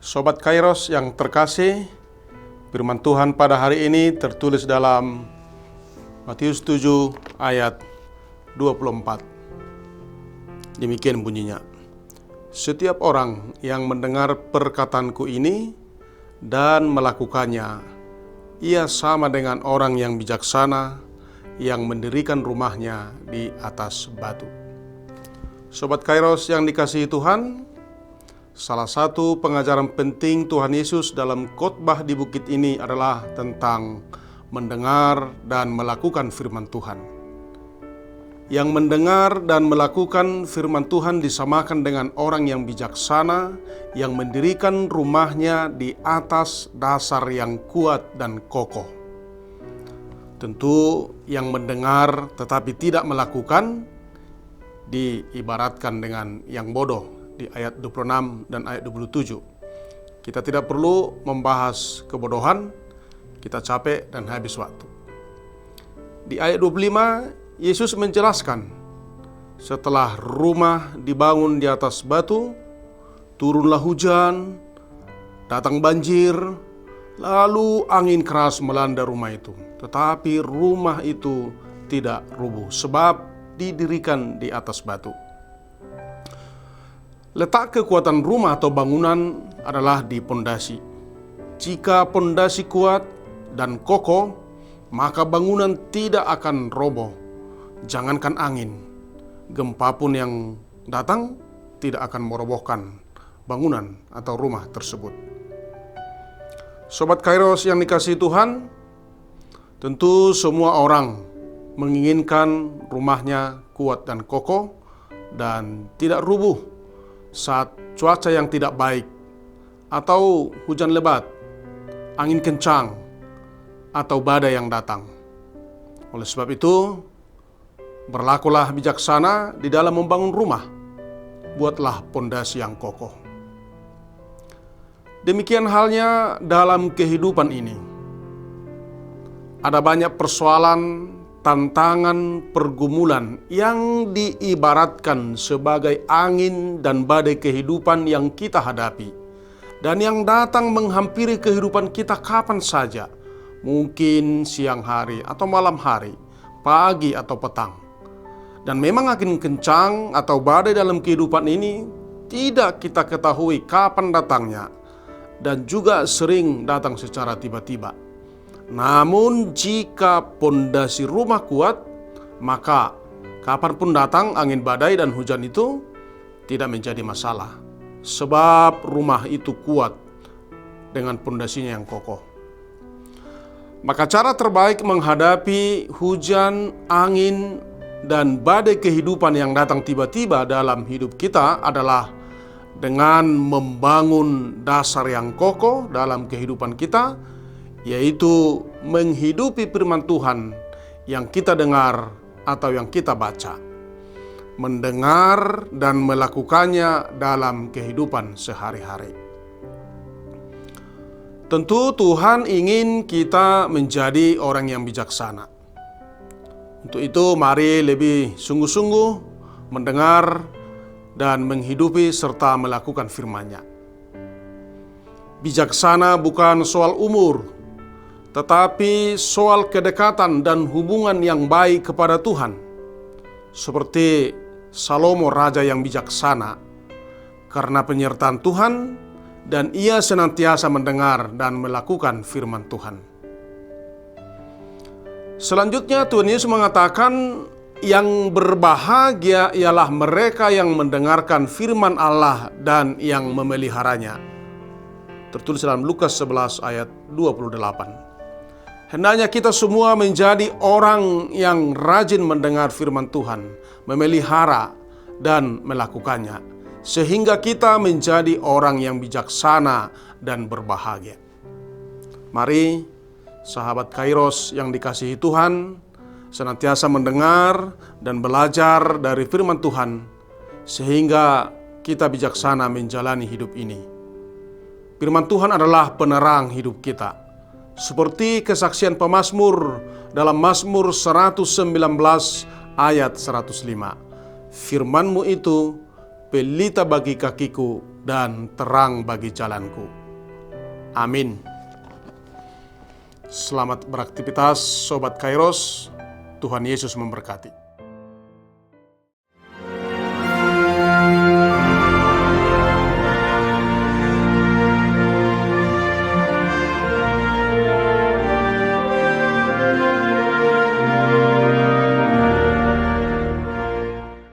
Sobat Kairos yang terkasih, firman Tuhan pada hari ini tertulis dalam Matius 7 ayat 24. Demikian bunyinya. Setiap orang yang mendengar perkataanku ini dan melakukannya, ia sama dengan orang yang bijaksana yang mendirikan rumahnya di atas batu. Sobat Kairos yang dikasihi Tuhan, salah satu pengajaran penting Tuhan Yesus dalam khotbah di bukit ini adalah tentang mendengar dan melakukan firman Tuhan. Yang mendengar dan melakukan firman Tuhan disamakan dengan orang yang bijaksana yang mendirikan rumahnya di atas dasar yang kuat dan kokoh. Tentu yang mendengar tetapi tidak melakukan diibaratkan dengan yang bodoh di ayat 26 dan ayat 27. Kita tidak perlu membahas kebodohan, kita capek dan habis waktu. Di ayat 25, Yesus menjelaskan, setelah rumah dibangun di atas batu, turunlah hujan, datang banjir, lalu angin keras melanda rumah itu. Tetapi rumah itu tidak rubuh, sebab didirikan di atas batu. Letak kekuatan rumah atau bangunan adalah di pondasi. Jika pondasi kuat dan kokoh, maka bangunan tidak akan roboh. Jangankan angin, gempa pun yang datang tidak akan merobohkan bangunan atau rumah tersebut. Sobat Kairos yang dikasihi Tuhan, tentu semua orang menginginkan rumahnya kuat dan kokoh dan tidak rubuh saat cuaca yang tidak baik atau hujan lebat, angin kencang, atau badai yang datang. Oleh sebab itu, berlakulah bijaksana di dalam membangun rumah. Buatlah pondasi yang kokoh. Demikian halnya dalam kehidupan ini. Ada banyak persoalan, tantangan, pergumulan yang diibaratkan sebagai angin dan badai kehidupan yang kita hadapi dan yang datang menghampiri kehidupan kita kapan saja, mungkin siang hari atau malam hari, pagi atau petang. Dan memang angin kencang atau badai dalam kehidupan ini tidak kita ketahui kapan datangnya dan juga sering datang secara tiba-tiba. Namun jika pondasi rumah kuat, maka kapanpun datang angin badai dan hujan itu tidak menjadi masalah. Sebab rumah itu kuat dengan pondasinya yang kokoh. Maka cara terbaik menghadapi hujan, angin, dan badai kehidupan yang datang tiba-tiba dalam hidup kita adalah dengan membangun dasar yang kokoh dalam kehidupan kita, yaitu menghidupi firman Tuhan yang kita dengar atau yang kita baca, mendengar dan melakukannya dalam kehidupan sehari-hari. Tentu Tuhan ingin kita menjadi orang yang bijaksana. Untuk itu mari lebih sungguh-sungguh mendengar dan menghidupi serta melakukan firman-Nya. Bijaksana bukan soal umur, tetapi soal kedekatan dan hubungan yang baik kepada Tuhan. Seperti Salomo raja yang bijaksana, karena penyertaan Tuhan dan ia senantiasa mendengar dan melakukan firman Tuhan. Selanjutnya Tuhan Yesus mengatakan, yang berbahagia ialah mereka yang mendengarkan firman Allah dan yang memeliharanya. Tertulis dalam Lukas 11 ayat 28. Hendaknya kita semua menjadi orang yang rajin mendengar firman Tuhan, memelihara dan melakukannya, sehingga kita menjadi orang yang bijaksana dan berbahagia. Mari, sahabat Kairos yang dikasihi Tuhan, senantiasa mendengar dan belajar dari firman Tuhan, sehingga kita bijaksana menjalani hidup ini. Firman Tuhan adalah penerang hidup kita. Seperti kesaksian pemazmur dalam Mazmur 119 ayat 105. Firman-Mu itu pelita bagi kakiku, dan terang bagi jalanku. Amin. Selamat beraktivitas Sobat Kairos. Tuhan Yesus memberkati.